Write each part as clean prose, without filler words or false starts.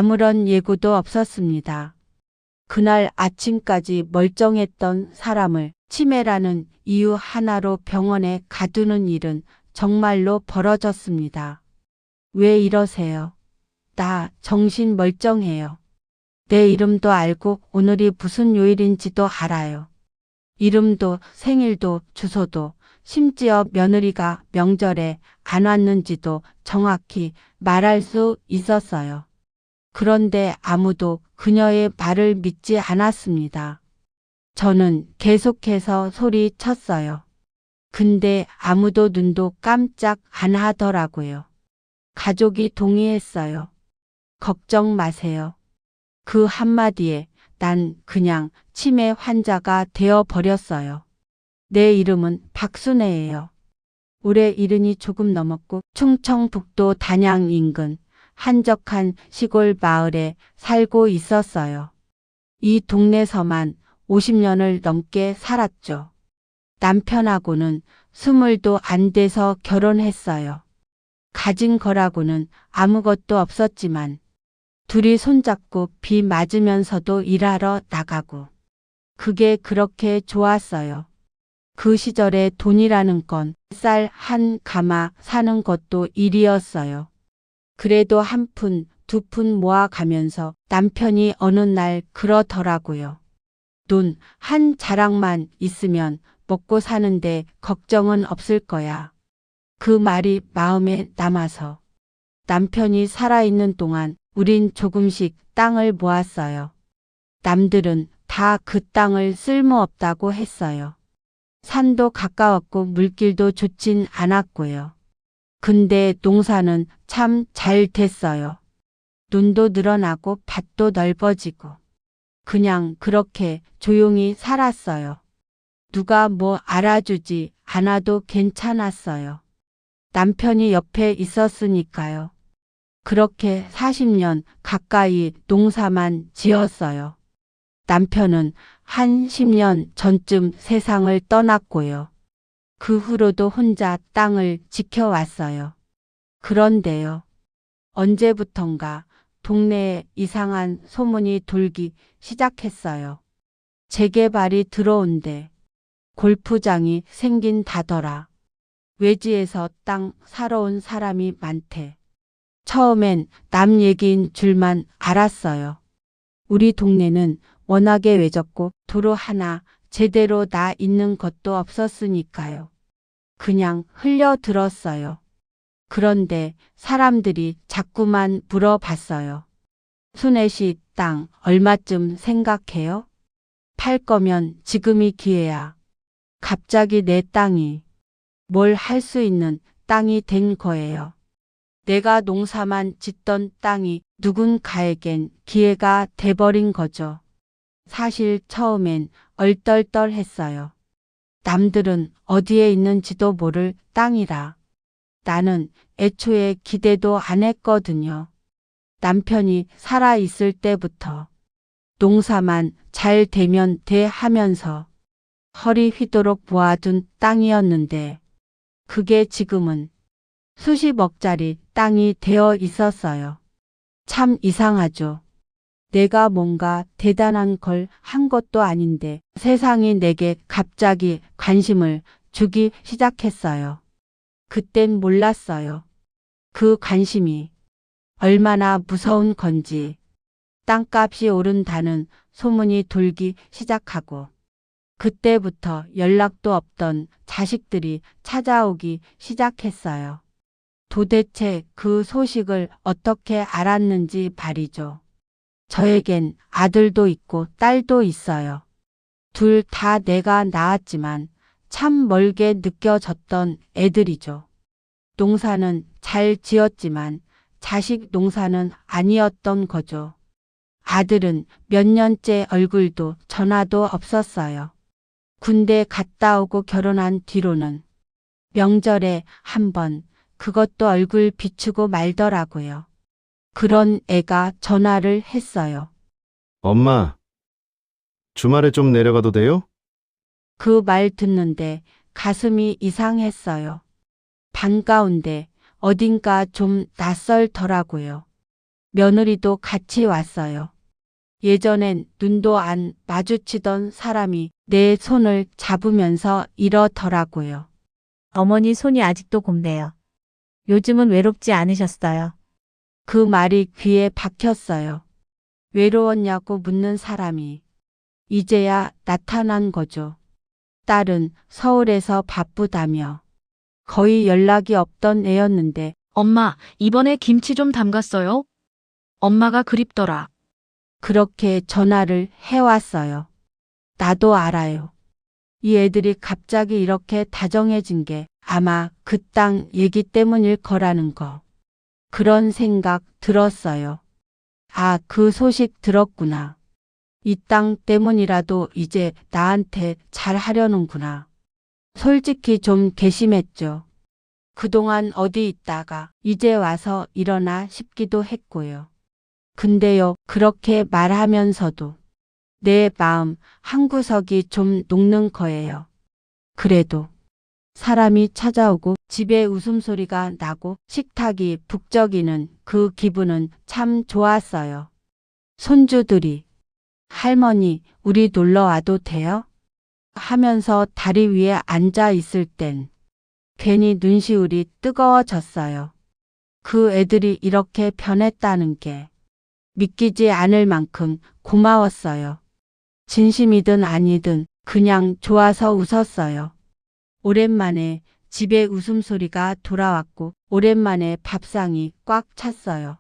아무런 예고도 없었습니다. 그날 아침까지 멀쩡했던 사람을 치매라는 이유 하나로 병원에 가두는 일은 정말로 벌어졌습니다. 왜 이러세요? 나 정신 멀쩡해요. 내 이름도 알고 오늘이 무슨 요일인지도 알아요. 이름도 생일도 주소도 심지어 며느리가 명절에 안 왔는지도 정확히 말할 수 있었어요. 그런데 아무도 그녀의 말을 믿지 않았습니다. 저는 계속해서 소리쳤어요. 근데 아무도 눈도 깜짝 안 하더라고요. 가족이 동의했어요. 걱정 마세요. 그 한마디에 난 그냥 치매 환자가 되어 버렸어요. 내 이름은 박순애예요. 올해 70이 조금 넘었고 충청북도 단양 인근 한적한 시골 마을에 살고 있었어요. 이 동네서만 50년을 넘게 살았죠. 남편하고는 20도 안 돼서 결혼했어요. 가진 거라고는 아무것도 없었지만 둘이 손잡고 비 맞으면서도 일하러 나가고 그게 그렇게 좋았어요. 그 시절에 돈이라는 건 쌀 한 가마 사는 것도 일이었어요. 그래도 한 푼, 두 푼 모아가면서 남편이 어느 날 그러더라고요. 돈 한 자락만 있으면 먹고 사는데 걱정은 없을 거야. 그 말이 마음에 남아서 남편이 살아있는 동안 우린 조금씩 땅을 모았어요. 남들은 다 그 땅을 쓸모없다고 했어요. 산도 가까웠고 물길도 좋진 않았고요. 근데 농사는 참 잘 됐어요. 눈도 늘어나고 밭도 넓어지고 그냥 그렇게 조용히 살았어요. 누가 뭐 알아주지 않아도 괜찮았어요. 남편이 옆에 있었으니까요. 그렇게 40년 가까이 농사만 지었어요. 남편은 한 10년 전쯤 세상을 떠났고요. 그 후로도 혼자 땅을 지켜왔어요. 그런데요. 언제부턴가 동네에 이상한 소문이 돌기 시작했어요. 재개발이 들어온대. 골프장이 생긴다더라. 외지에서 땅 사러 온 사람이 많대. 처음엔 남 얘기인 줄만 알았어요. 우리 동네는 워낙에 외졌고 도로 하나 제대로 나 있는 것도 없었으니까요. 그냥 흘려들었어요. 그런데 사람들이 자꾸만 물어봤어요. 순애 씨 땅 얼마쯤 생각해요? 팔 거면 지금이 기회야. 갑자기 내 땅이 뭘 할 수 있는 땅이 된 거예요. 내가 농사만 짓던 땅이 누군가에겐 기회가 돼버린 거죠. 사실 처음엔 얼떨떨했어요. 남들은 어디에 있는지도 모를 땅이라. 나는 애초에 기대도 안 했거든요. 남편이 살아있을 때부터 농사만 잘 되면 돼 하면서 허리 휘도록 모아둔 땅이었는데 그게 지금은 수십억짜리 땅이 되어 있었어요. 참 이상하죠. 내가 뭔가 대단한 걸 한 것도 아닌데 세상이 내게 갑자기 관심을 주기 시작했어요. 그땐 몰랐어요. 그 관심이 얼마나 무서운 건지. 땅값이 오른다는 소문이 돌기 시작하고 그때부터 연락도 없던 자식들이 찾아오기 시작했어요. 도대체 그 소식을 어떻게 알았는지 말이죠. 저에겐 아들도 있고 딸도 있어요. 둘 다 내가 낳았지만 참 멀게 느껴졌던 애들이죠. 농사는 잘 지었지만 자식 농사는 아니었던 거죠. 아들은 몇 년째 얼굴도 전화도 없었어요. 군대 갔다 오고 결혼한 뒤로는 명절에 한 번 그것도 얼굴 비추고 말더라고요. 그런 애가 전화를 했어요. 엄마, 주말에 좀 내려가도 돼요? 그 말 듣는데 가슴이 이상했어요. 반가운데 어딘가 좀 낯설더라고요. 며느리도 같이 왔어요. 예전엔 눈도 안 마주치던 사람이 내 손을 잡으면서 이러더라고요. 어머니 손이 아직도 곱네요. 요즘은 외롭지 않으셨어요? 그 말이 귀에 박혔어요. 외로웠냐고 묻는 사람이 이제야 나타난 거죠. 딸은 서울에서 바쁘다며 거의 연락이 없던 애였는데 엄마, 이번에 김치 좀 담갔어요? 엄마가 그립더라. 그렇게 전화를 해왔어요. 나도 알아요. 이 애들이 갑자기 이렇게 다정해진 게 아마 그 땅 얘기 때문일 거라는 거. 그런 생각 들었어요. 아, 그 소식 들었구나. 이 땅 때문이라도 이제 나한테 잘 하려는구나. 솔직히 좀 괘씸했죠. 그동안 어디 있다가 이제 와서 일어나 싶기도 했고요. 근데요, 그렇게 말하면서도 내 마음 한구석이 좀 녹는 거예요. 그래도 사람이 찾아오고 집에 웃음소리가 나고 식탁이 북적이는 그 기분은 참 좋았어요. 손주들이 할머니, 우리 놀러 와도 돼요? 하면서 다리 위에 앉아 있을 땐 괜히 눈시울이 뜨거워졌어요. 그 애들이 이렇게 변했다는 게 믿기지 않을 만큼 고마웠어요. 진심이든 아니든 그냥 좋아서 웃었어요. 오랜만에 집에 웃음소리가 돌아왔고 오랜만에 밥상이 꽉 찼어요.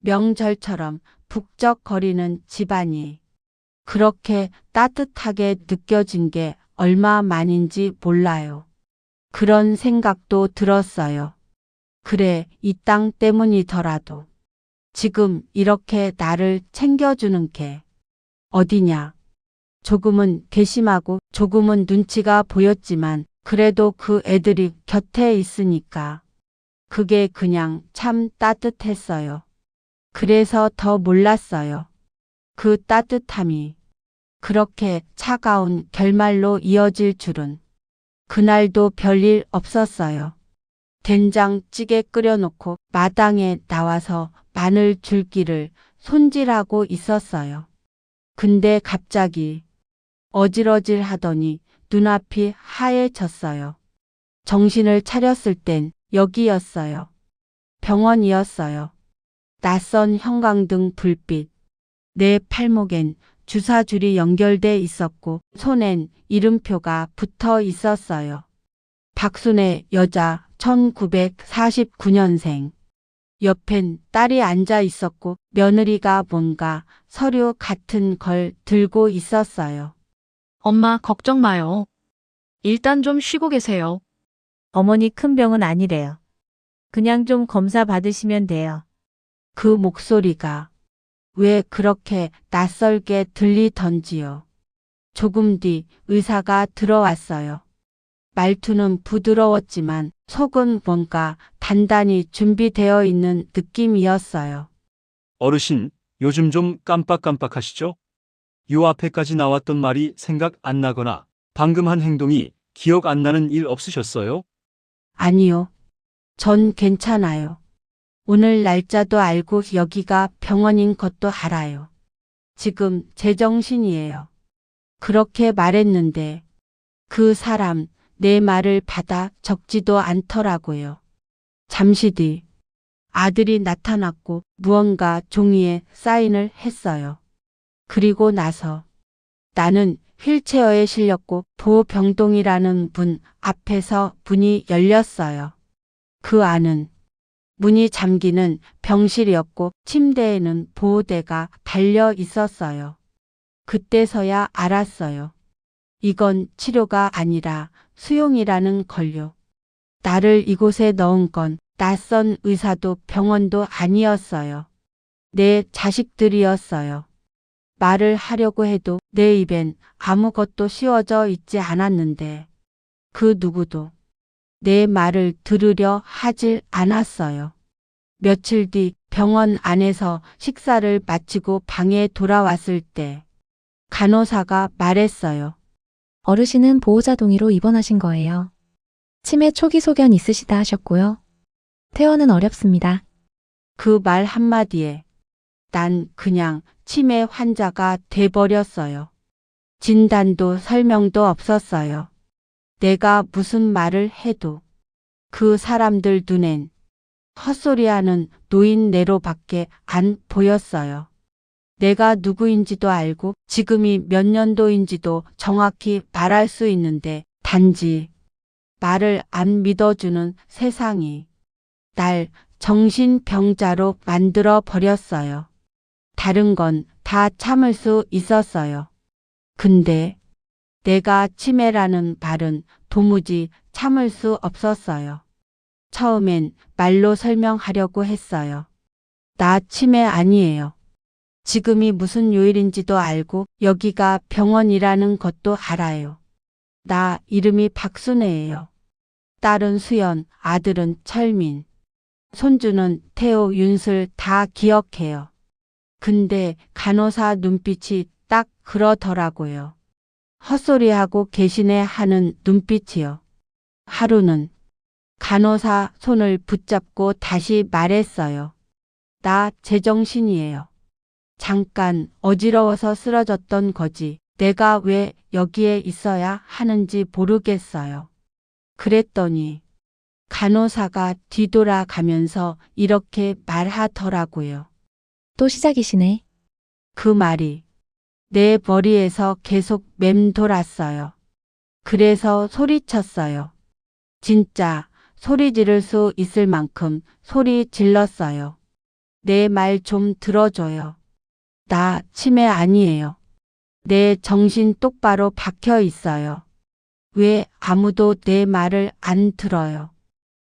명절처럼 북적거리는 집안이 그렇게 따뜻하게 느껴진 게 얼마 만인지 몰라요. 그런 생각도 들었어요. 그래, 이 땅 때문이더라도 지금 이렇게 나를 챙겨주는 게 어디냐. 조금은 괘씸하고 조금은 눈치가 보였지만 그래도 그 애들이 곁에 있으니까 그게 그냥 참 따뜻했어요. 그래서 더 몰랐어요. 그 따뜻함이 그렇게 차가운 결말로 이어질 줄은. 그날도 별일 없었어요. 된장찌개 끓여놓고 마당에 나와서 마늘 줄기를 손질하고 있었어요. 근데 갑자기 어질어질 하더니 눈앞이 하얘졌어요. 정신을 차렸을 땐 여기였어요. 병원이었어요. 낯선 형광등 불빛. 내 팔목엔 주사줄이 연결돼 있었고 손엔 이름표가 붙어 있었어요. 박순애 여자 1949년생. 옆엔 딸이 앉아 있었고 며느리가 뭔가 서류 같은 걸 들고 있었어요. 엄마, 걱정 마요. 일단 좀 쉬고 계세요. 어머니 큰 병은 아니래요. 그냥 좀 검사 받으시면 돼요. 그 목소리가 왜 그렇게 낯설게 들리던지요. 조금 뒤 의사가 들어왔어요. 말투는 부드러웠지만 속은 뭔가 단단히 준비되어 있는 느낌이었어요. 어르신, 요즘 좀 깜빡깜빡하시죠? 요 앞에까지 나왔던 말이 생각 안 나거나 방금 한 행동이 기억 안 나는 일 없으셨어요? 아니요. 전 괜찮아요. 오늘 날짜도 알고 여기가 병원인 것도 알아요. 지금 제정신이에요. 그렇게 말했는데 그 사람 내 말을 받아 적지도 않더라고요. 잠시 뒤 아들이 나타났고 무언가 종이에 사인을 했어요. 그리고 나서 나는 휠체어에 실렸고 보병동이라는 문 앞에서 문이 열렸어요. 그 안은 문이 잠기는 병실이었고 침대에는 보호대가 달려 있었어요. 그때서야 알았어요. 이건 치료가 아니라 수용이라는 걸요. 나를 이곳에 넣은 건 낯선 의사도 병원도 아니었어요. 내 자식들이었어요. 말을 하려고 해도 내 입엔 아무것도 씌워져 있지 않았는데 그 누구도 내 말을 들으려 하질 않았어요. 며칠 뒤 병원 안에서 식사를 마치고 방에 돌아왔을 때 간호사가 말했어요. 어르신은 보호자 동의로 입원하신 거예요. 치매 초기 소견 있으시다 하셨고요. 퇴원은 어렵습니다. 그 말 한마디에 난 그냥 치매 환자가 돼버렸어요. 진단도 설명도 없었어요. 내가 무슨 말을 해도 그 사람들 눈엔 헛소리하는 노인네로밖에 안 보였어요. 내가 누구인지도 알고 지금이 몇 년도인지도 정확히 말할 수 있는데 단지 말을 안 믿어주는 세상이 날 정신병자로 만들어 버렸어요. 다른 건 다 참을 수 있었어요. 근데 내가 치매라는 말은 도무지 참을 수 없었어요. 처음엔 말로 설명하려고 했어요. 나 치매 아니에요. 지금이 무슨 요일인지도 알고 여기가 병원이라는 것도 알아요. 나 이름이 박순애예요. 딸은 수연, 아들은 철민, 손주는 태호, 윤슬 다 기억해요. 근데 간호사 눈빛이 딱 그러더라고요. 헛소리하고 계시네 하는 눈빛이요. 하루는 간호사 손을 붙잡고 다시 말했어요. 나 제정신이에요. 잠깐 어지러워서 쓰러졌던 거지. 내가 왜 여기에 있어야 하는지 모르겠어요. 그랬더니 간호사가 뒤돌아가면서 이렇게 말하더라고요. 또 시작이시네. 그 말이 내 머리에서 계속 맴돌았어요. 그래서 소리쳤어요. 진짜 소리 지를 수 있을 만큼 소리 질렀어요. 내 말 좀 들어줘요. 나 치매 아니에요. 내 정신 똑바로 박혀 있어요. 왜 아무도 내 말을 안 들어요?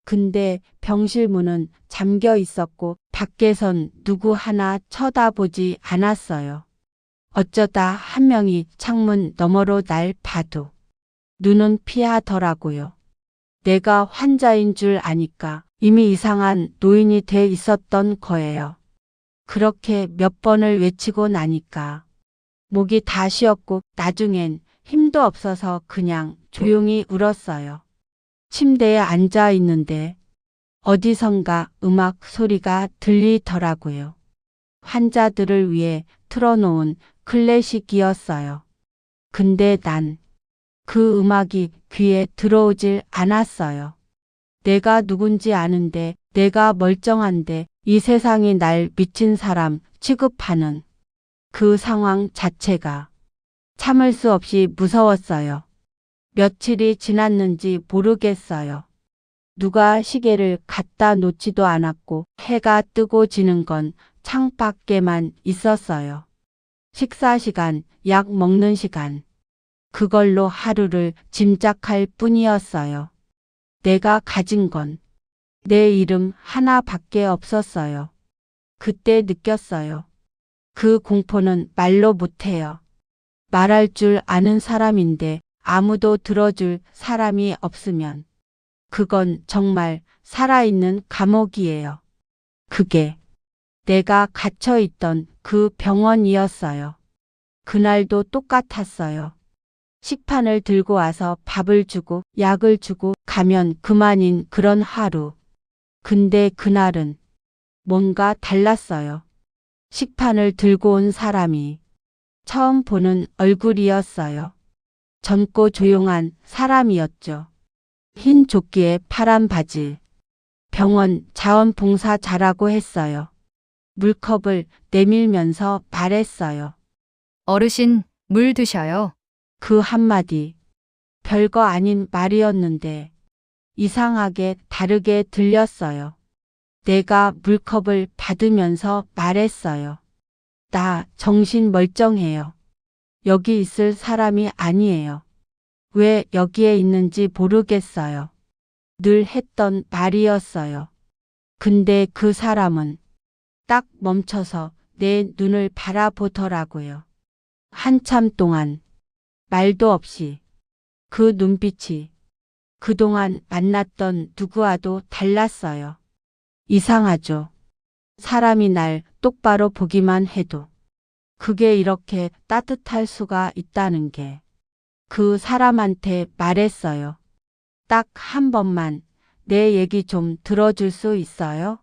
근데 병실 문은 잠겨 있었고 밖에선 누구 하나 쳐다보지 않았어요. 어쩌다 한 명이 창문 너머로 날 봐도 눈은 피하더라고요. 내가 환자인 줄 아니까 이미 이상한 노인이 돼 있었던 거예요. 그렇게 몇 번을 외치고 나니까 목이 다 쉬었고 나중엔 힘도 없어서 그냥 조용히 울었어요. 침대에 앉아 있는데 어디선가 음악 소리가 들리더라고요. 환자들을 위해 틀어놓은 클래식이었어요. 근데 난 그 음악이 귀에 들어오질 않았어요. 내가 누군지 아는데, 내가 멀쩡한데 이 세상이 날 미친 사람 취급하는 그 상황 자체가 참을 수 없이 무서웠어요. 며칠이 지났는지 모르겠어요. 누가 시계를 갖다 놓지도 않았고 해가 뜨고 지는 건 창밖에만 있었어요. 식사 시간, 약 먹는 시간. 그걸로 하루를 짐작할 뿐이었어요. 내가 가진 건 내 이름 하나밖에 없었어요. 그때 느꼈어요. 그 공포는 말로 못해요. 말할 줄 아는 사람인데 아무도 들어줄 사람이 없으면 그건 정말 살아있는 감옥이에요. 그게 내가 갇혀있던 그 병원이었어요. 그날도 똑같았어요. 식판을 들고 와서 밥을 주고 약을 주고 가면 그만인 그런 하루. 근데 그날은 뭔가 달랐어요. 식판을 들고 온 사람이 처음 보는 얼굴이었어요. 젊고 조용한 사람이었죠. 흰 조끼에 파란 바지. 병원 자원봉사 잘하고 했어요. 물컵을 내밀면서 말했어요. 어르신, 물 드셔요. 그 한마디. 별거 아닌 말이었는데 이상하게 다르게 들렸어요. 내가 물컵을 받으면서 말했어요. 나 정신 멀쩡해요. 여기 있을 사람이 아니에요. 왜 여기에 있는지 모르겠어요. 늘 했던 말이었어요. 근데 그 사람은 딱 멈춰서 내 눈을 바라보더라고요. 한참 동안 말도 없이 그 눈빛이 그동안 만났던 누구와도 달랐어요. 이상하죠. 사람이 날 똑바로 보기만 해도 그게 이렇게 따뜻할 수가 있다는 게. 그 사람한테 말했어요. 딱 한 번만 내 얘기 좀 들어줄 수 있어요?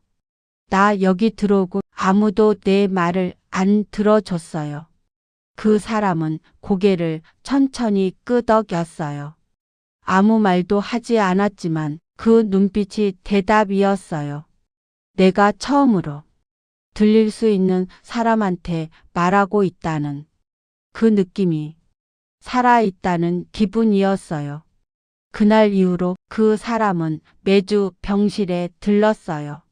나 여기 들어오고 아무도 내 말을 안 들어줬어요. 그 사람은 고개를 천천히 끄덕였어요. 아무 말도 하지 않았지만 그 눈빛이 대답이었어요. 내가 처음으로 들릴 수 있는 사람한테 말하고 있다는 그 느낌이 살아있다는 기분이었어요. 그날 이후로 그 사람은 매주 병실에 들렀어요.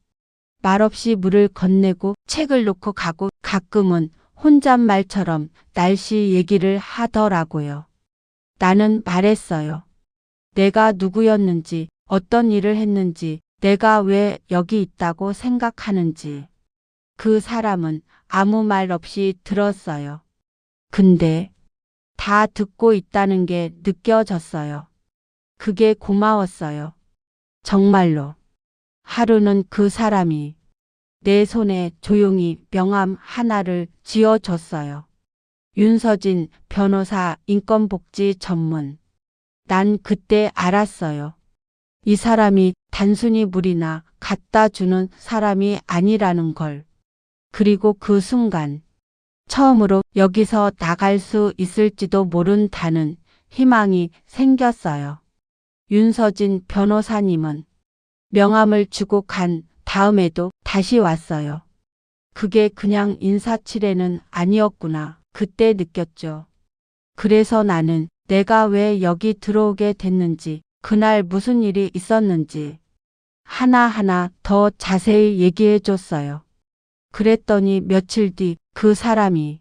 말없이 물을 건네고 책을 놓고 가고 가끔은 혼잣말처럼 날씨 얘기를 하더라고요. 나는 말했어요. 내가 누구였는지, 어떤 일을 했는지, 내가 왜 여기 있다고 생각하는지. 그 사람은 아무 말 없이 들었어요. 근데 다 듣고 있다는 게 느껴졌어요. 그게 고마웠어요. 정말로. 하루는 그 사람이 내 손에 조용히 명함 하나를 쥐어줬어요. 윤서진 변호사 인권복지 전문. 난 그때 알았어요. 이 사람이 단순히 물이나 갖다 주는 사람이 아니라는 걸. 그리고 그 순간 처음으로 여기서 나갈 수 있을지도 모른다는 희망이 생겼어요. 윤서진 변호사님은 명함을 주고 간 다음에도 다시 왔어요. 그게 그냥 인사치레는 아니었구나. 그때 느꼈죠. 그래서 나는 내가 왜 여기 들어오게 됐는지, 그날 무슨 일이 있었는지 하나하나 더 자세히 얘기해 줬어요. 그랬더니 며칠 뒤 그 사람이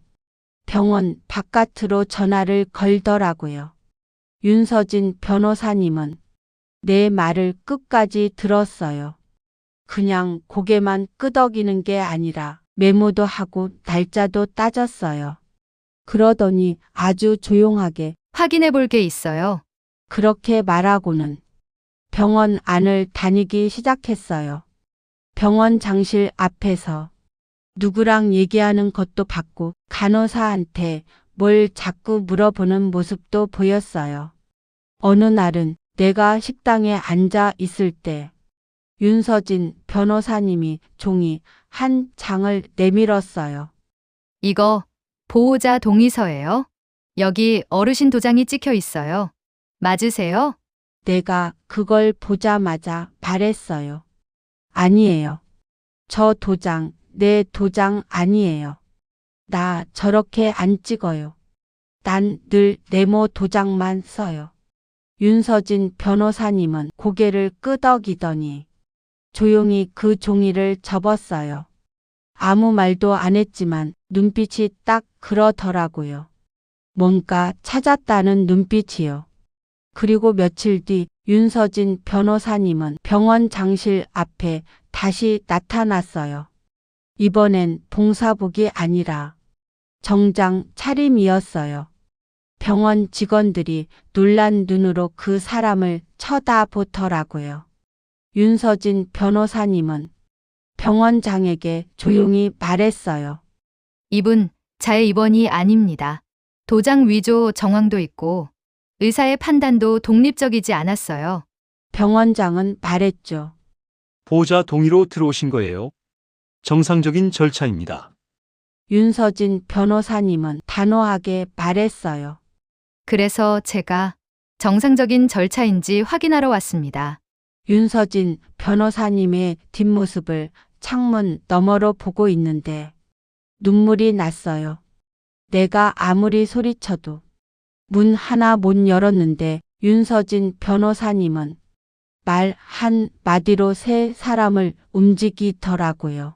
병원 바깥으로 전화를 걸더라고요. 윤서진 변호사님은 내 말을 끝까지 들었어요. 그냥 고개만 끄덕이는 게 아니라 메모도 하고 날짜도 따졌어요. 그러더니 아주 조용하게 확인해 볼 게 있어요. 그렇게 말하고는 병원 안을 다니기 시작했어요. 병원 장실 앞에서 누구랑 얘기하는 것도 봤고 간호사한테 뭘 자꾸 물어보는 모습도 보였어요. 어느 날은 내가 식당에 앉아 있을 때 윤서진 변호사님이 종이 한 장을 내밀었어요. 이거 보호자 동의서예요. 여기 어르신 도장이 찍혀 있어요. 맞으세요? 내가 그걸 보자마자 말했어요. 아니에요. 저 도장, 내 도장 아니에요. 나 저렇게 안 찍어요. 난 늘 네모 도장만 써요. 윤서진 변호사님은 고개를 끄덕이더니 조용히 그 종이를 접었어요. 아무 말도 안 했지만 눈빛이 딱 그러더라고요. 뭔가 찾았다는 눈빛이요. 그리고 며칠 뒤 윤서진 변호사님은 병원 장실 앞에 다시 나타났어요. 이번엔 봉사복이 아니라 정장 차림이었어요. 병원 직원들이 놀란 눈으로 그 사람을 쳐다보더라고요. 윤서진 변호사님은 병원장에게 조용히 말했어요. 이분 자해 입원이 아닙니다. 도장 위조 정황도 있고 의사의 판단도 독립적이지 않았어요. 병원장은 말했죠. 보호자 동의로 들어오신 거예요. 정상적인 절차입니다. 윤서진 변호사님은 단호하게 말했어요. 그래서 제가 정상적인 절차인지 확인하러 왔습니다. 윤서진 변호사님의 뒷모습을 창문 너머로 보고 있는데 눈물이 났어요. 내가 아무리 소리쳐도 문 하나 못 열었는데 윤서진 변호사님은 말 한마디로 세 사람을 움직이더라고요.